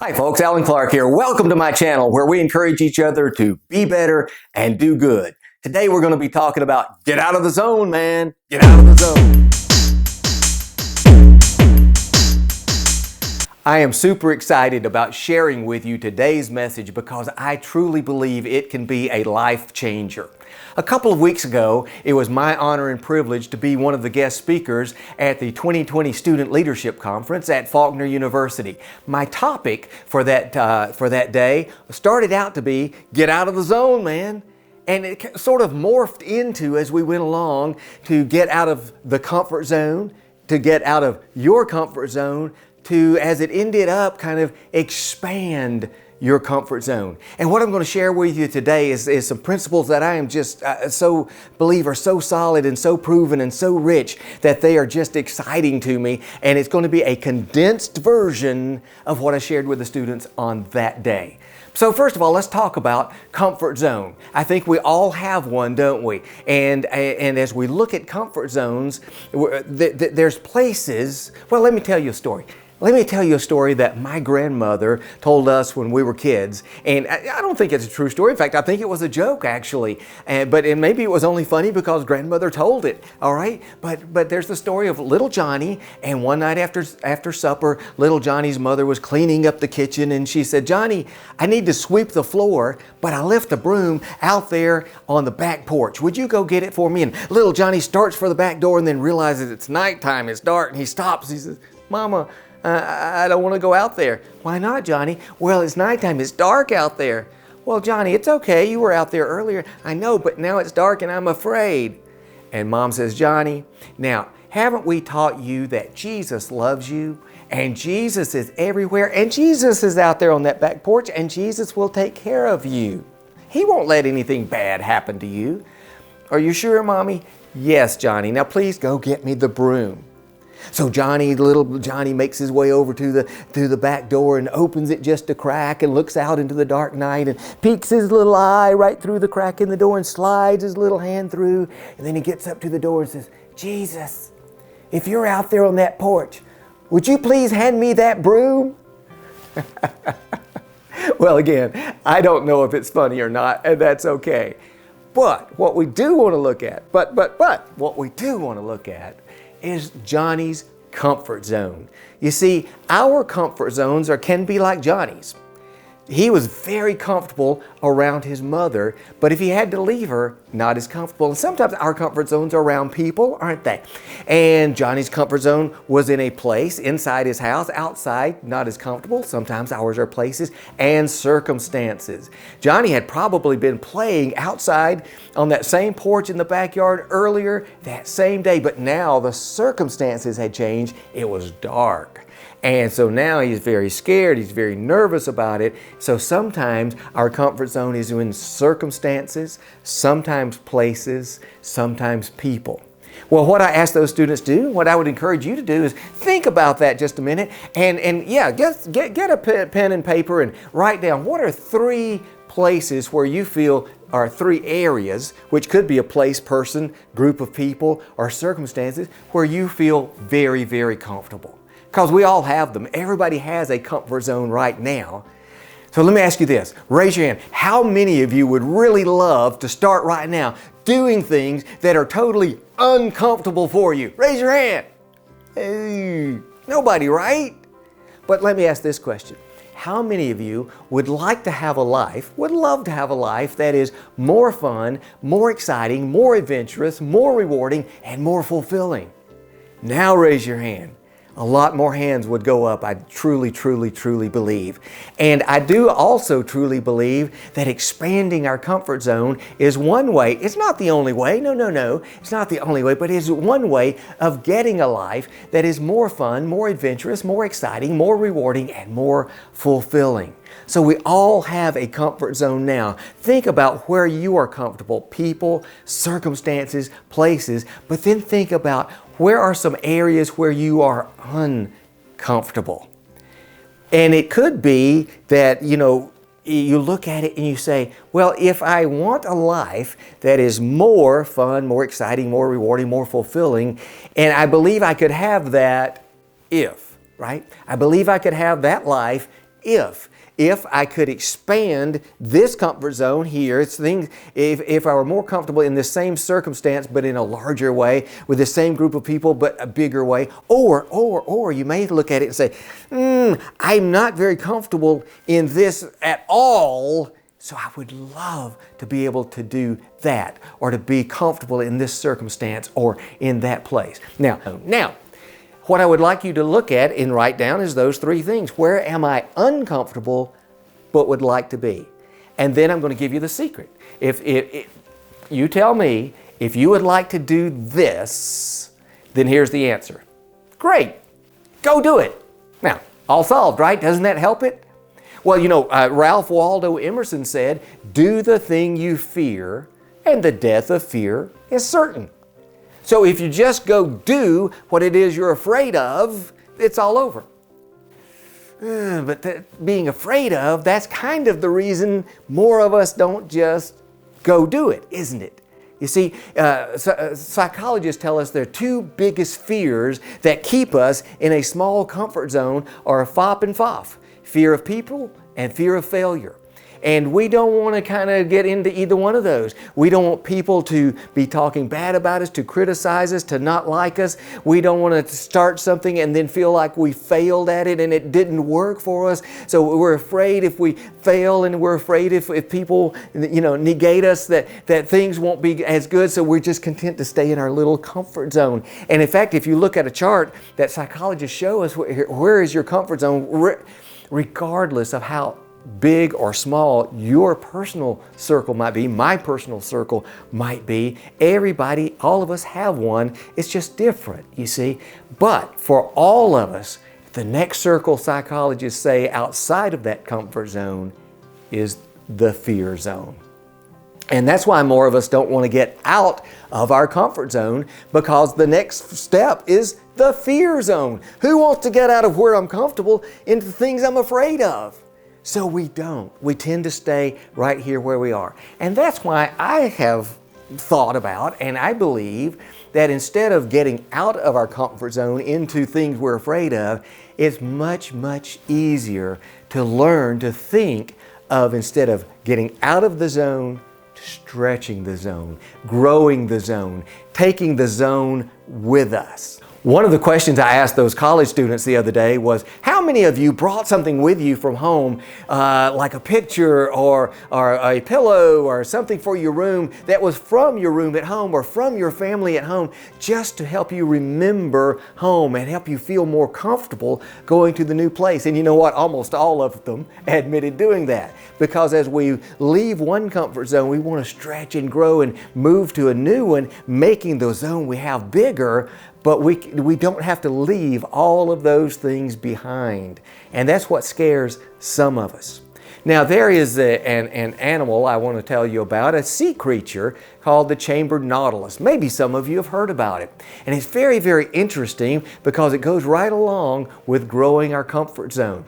Hi folks, Alan Clark here. Welcome to my channel where we encourage each other to be better and do good. Today we're going to be talking about get out of the zone, man. Get out of the zone. I am super excited about sharing with you today's message because I truly believe it can be a life changer. A couple of weeks ago, it was my honor and privilege to be one of the guest speakers at the 2020 Student Leadership Conference at Faulkner University. My topic for that day started out to be, get out of the zone, man. And it sort of morphed into, as we went along, to get out of the comfort zone, to get out of your comfort zone, to, as it ended up, kind of expand your comfort zone. And what I'm going to share with you today is some principles that I am just so believe are so solid and so proven and so rich that they are just exciting to me. And it's going to be a condensed version of what I shared with the students on that day. So first of all, let's talk about comfort zone. I think we all have one, don't we? And as we look at comfort zones, there's places. Well, let me tell you a story. Let me tell you a story that my grandmother told us when we were kids. And I don't think it's a true story. In fact, I think it was a joke, actually. But maybe it was only funny because grandmother told it, all right? But there's the story of little Johnny. And one night after supper, little Johnny's mother was cleaning up the kitchen. And she said, Johnny, I need to sweep the floor, but I left the broom out there on the back porch. Would you go get it for me? And little Johnny starts for the back door and then realizes it's nighttime, it's dark, and he stops. He says, Mama, I don't want to go out there. Why not, Johnny? Well, it's nighttime. It's dark out there. Well, Johnny, it's okay. You were out there earlier. I know, but now it's dark and I'm afraid. And Mom says, Johnny, now, haven't we taught you that Jesus loves you and Jesus is everywhere and Jesus is out there on that back porch and Jesus will take care of you. He won't let anything bad happen to you. Are you sure, Mommy? Yes, Johnny. Now, please go get me the broom. So little Johnny makes his way over to the back door and opens it just a crack and looks out into the dark night and peeks his little eye right through the crack in the door and slides his little hand through. And then he gets up to the door and says, Jesus, if you're out there on that porch, would you please hand me that broom? Well, again, I don't know if it's funny or not, and that's okay. But what we do want to look at, what we do want to look at is Johnny's comfort zone. You see, our comfort zones can be like Johnny's. He was very comfortable around his mother, but if he had to leave her, not as comfortable. And sometimes our comfort zones are around people, aren't they? And Johnny's comfort zone was in a place inside his house, outside, not as comfortable. Sometimes ours are places and circumstances. Johnny had probably been playing outside on that same porch in the backyard earlier that same day, but now the circumstances had changed. It was dark. And so now he's very scared, he's very nervous about it. So sometimes our comfort zone is in circumstances, sometimes places, sometimes people. Well, what I ask those students to do, what I would encourage you to do is think about that just a minute and yeah, get a pen and paper and write down what are three places where you feel are three areas, which could be a place, person, group of people, or circumstances where you feel very, very comfortable. Because we all have them. Everybody has a comfort zone right now. So let me ask you this. Raise your hand. How many of you would really love to start right now doing things that are totally uncomfortable for you? Raise your hand. Hey, nobody, right? But let me ask this question. How many of you would like to have a life, would love to have a life that is more fun, more exciting, more adventurous, more rewarding, and more fulfilling? Now raise your hand. A lot more hands would go up, I truly, truly, truly believe. And I do also truly believe that expanding our comfort zone is one way. It's not the only way. No. It's not the only way, but it's one way of getting a life that is more fun, more adventurous, more exciting, more rewarding, and more fulfilling. So we all have a comfort zone now. Think about where you are comfortable, people, circumstances, places, but then think about where are some areas where you are uncomfortable. And it could be that, you look at it and you say, well, if I want a life that is more fun, more exciting, more rewarding, more fulfilling, and I believe I could have that if, right? I believe I could have that life if I could expand this comfort zone here, it's things, if I were more comfortable in the same circumstance but in a larger way, with the same group of people but a bigger way, or you may look at it and say, I'm not very comfortable in this at all, so I would love to be able to do that, or to be comfortable in this circumstance or in that place. Now, what I would like you to look at and write down is those three things. Where am I uncomfortable but would like to be? And then I'm going to give you the secret. If you tell me, if you would like to do this, then here's the answer. Great, go do it. Now, all solved, right? Doesn't that help it? Well, you know, Ralph Waldo Emerson said, do the thing you fear, and the death of fear is certain. So if you just go do what it is you're afraid of, it's all over. But being afraid of, that's kind of the reason more of us don't just go do it, isn't it? You see, psychologists tell us there are two biggest fears that keep us in a small comfort zone, are FOP and FOF. Fear of people and fear of failure. And we don't want to kind of get into either one of those. We don't want people to be talking bad about us, to criticize us, to not like us. We don't want to start something and then feel like we failed at it and it didn't work for us. So we're afraid if we fail, and we're afraid if people, you know, negate us, that things won't be as good. So we're just content to stay in our little comfort zone. And in fact, if you look at a chart that psychologists show us, where is your comfort zone, regardless of how big or small your personal circle might be, my personal circle might be. Everybody, all of us have one. It's just different, you see. But for all of us, the next circle psychologists say outside of that comfort zone is the fear zone. And that's why more of us don't want to get out of our comfort zone, because the next step is the fear zone. Who wants to get out of where I'm comfortable into the things I'm afraid of? So we don't. We tend to stay right here where we are. And that's why I have thought about, and I believe, that instead of getting out of our comfort zone into things we're afraid of, it's much, much easier to learn to think of, instead of getting out of the zone, stretching the zone, growing the zone, taking the zone with us. One of the questions I asked those college students the other day was, how many of you brought something with you from home, like a picture or a pillow or something for your room that was from your room at home or from your family at home, just to help you remember home and help you feel more comfortable going to the new place? And you know what? Almost all of them admitted doing that, because as we leave one comfort zone, we want to stretch and grow and move to a new one, making the zone we have bigger. But we don't have to leave all of those things behind. And that's what scares some of us. Now, there is an animal I want to tell you about, a sea creature called the chambered nautilus. Maybe some of you have heard about it. And it's very, very interesting because it goes right along with growing our comfort zone.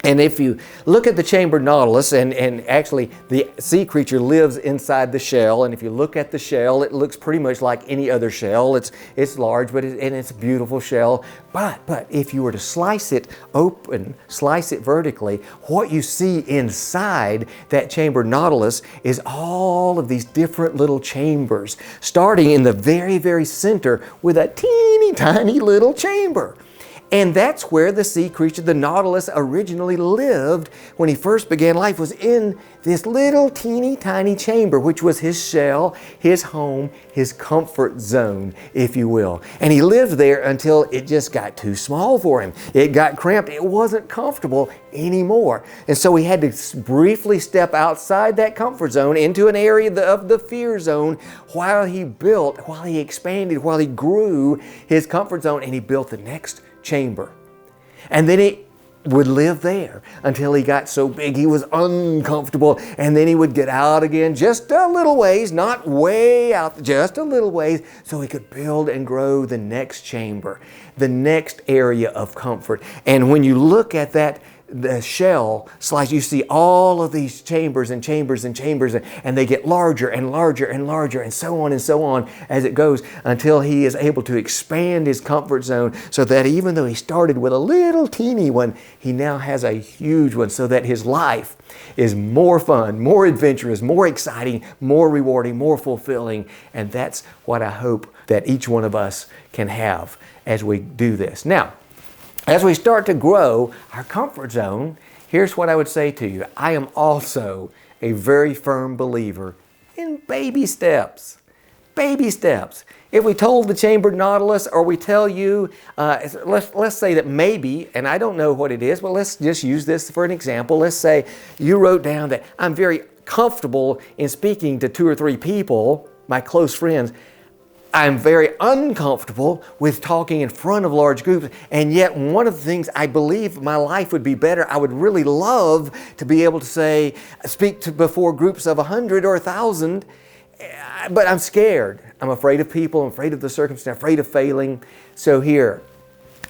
And if you look at the chambered nautilus, and actually the sea creature lives inside the shell, and if you look at the shell, it looks pretty much like any other shell. It's large, but it's a beautiful shell. But if you were to slice it open, slice it vertically, what you see inside that chambered nautilus is all of these different little chambers, starting in the very, very center with a teeny tiny little chamber. And that's where the sea creature, the nautilus, originally lived when he first began life, was in this little teeny tiny chamber, which was his shell, his home, his comfort zone, if you will. And he lived there until it just got too small for him. It got cramped. It wasn't comfortable anymore. And so he had to briefly step outside that comfort zone into an area of the fear zone while he built, while he expanded, while he grew his comfort zone, and he built the next chamber. And then he would live there until he got so big he was uncomfortable, and then he would get out again just a little ways, not way out, just a little ways, so he could build and grow the next chamber, the next area of comfort. And when you look at that the shell slice, you see all of these chambers and chambers and chambers, and they get larger and larger and larger, and so on as it goes, until he is able to expand his comfort zone, so that even though he started with a little teeny one, he now has a huge one, so that his life is more fun, more adventurous, more exciting, more rewarding, more fulfilling. And that's what I hope that each one of us can have as we do this. Now, as we start to grow our comfort zone, here's what I would say to you. I am also a very firm believer in baby steps. Baby steps. If we told the chambered nautilus, or we tell you, let's say that maybe, and I don't know what it is, but let's just use this for an example. Let's say you wrote down that I'm very comfortable in speaking to 2 or 3 people, my close friends. I'm very uncomfortable with talking in front of large groups, and yet one of the things I believe my life would be better, I would really love to be able to speak to before groups of 100 or 1,000, but I'm scared. I'm afraid of people, I'm afraid of the circumstance, afraid of failing. So here,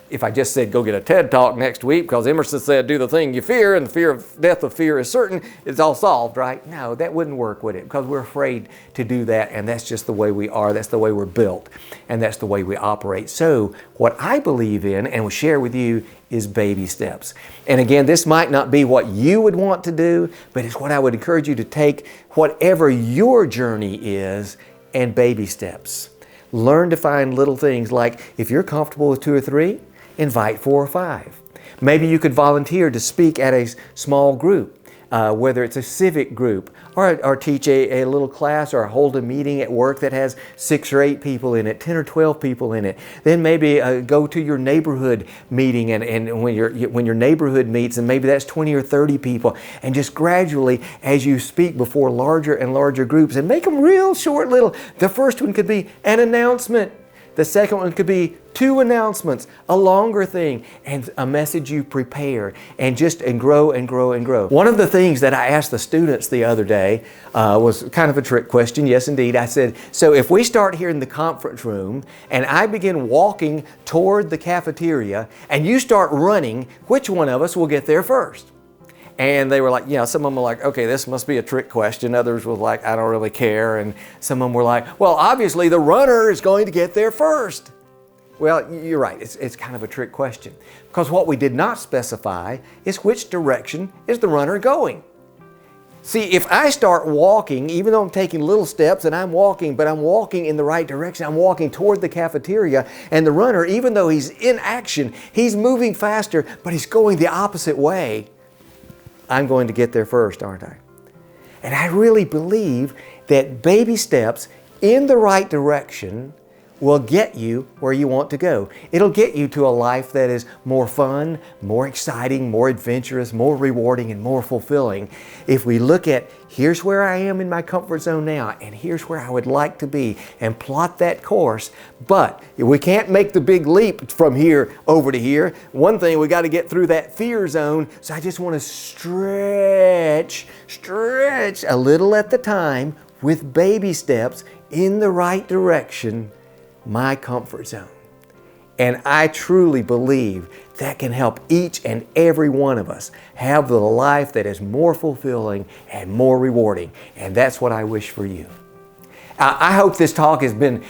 if I just said go get a TED Talk next week because Emerson said do the thing you fear and the fear of death of fear is certain, it's all solved, right? No, that wouldn't work, would it? Because we're afraid to do that, and that's just the way we are, that's the way we're built, and that's the way we operate. So what I believe in and will share with you is baby steps. And again, this might not be what you would want to do, but it's what I would encourage you to take, whatever your journey is, and baby steps. Learn to find little things like, if you're comfortable with 2 or 3, invite 4 or 5. Maybe you could volunteer to speak at a small group, whether it's a civic group, or teach a little class, or hold a meeting at work that has 6 or 8 people in it, 10 or 12 people in it. Then maybe go to your neighborhood meeting, and when your neighborhood meets, and maybe that's 20 or 30 people, and just gradually, as you speak before larger and larger groups, and make them real short little. The first one could be an announcement. The second one could be 2 announcements, a longer thing, and a message you prepared, and grow and grow and grow. One of the things that I asked the students the other day was kind of a trick question. Yes, indeed. I said, so if we start here in the conference room and I begin walking toward the cafeteria and you start running, which one of us will get there first? And they were like, some of them were like, okay, this must be a trick question. Others were like, I don't really care. And some of them were like, well, obviously the runner is going to get there first. Well, you're right. It's kind of a trick question, because what we did not specify is which direction is the runner going. See, if I start walking, even though I'm taking little steps and I'm walking, but I'm walking in the right direction, I'm walking toward the cafeteria, and the runner, even though he's in action, he's moving faster, but he's going the opposite way, I'm going to get there first, aren't I? And I really believe that baby steps in the right direction will get you where you want to go. It'll get you to a life that is more fun, more exciting, more adventurous, more rewarding, and more fulfilling. If we look at, here's where I am in my comfort zone now, and here's where I would like to be, and plot that course. But we can't make the big leap from here over to here. One thing, we got to get through that fear zone. So I just want to stretch a little at the time with baby steps in the right direction, my comfort zone. And I truly believe that can help each and every one of us have the life that is more fulfilling and more rewarding. And that's what I wish for you. I hope this talk has been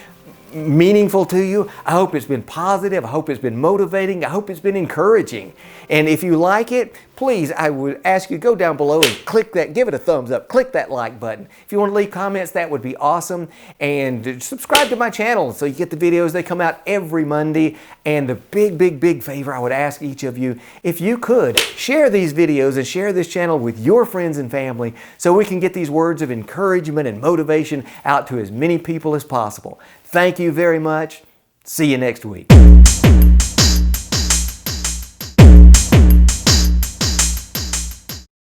meaningful to you. I hope it's been positive. I hope it's been motivating. I hope it's been encouraging. And if you like it, please, I would ask you to go down below and click that, give it a thumbs up, click that like button. If you want to leave comments, that would be awesome. And subscribe to my channel so you get the videos. They come out every Monday. And the big favor I would ask each of you, if you could share these videos and share this channel with your friends and family so we can get these words of encouragement and motivation out to as many people as possible. Thank you very much. See you next week.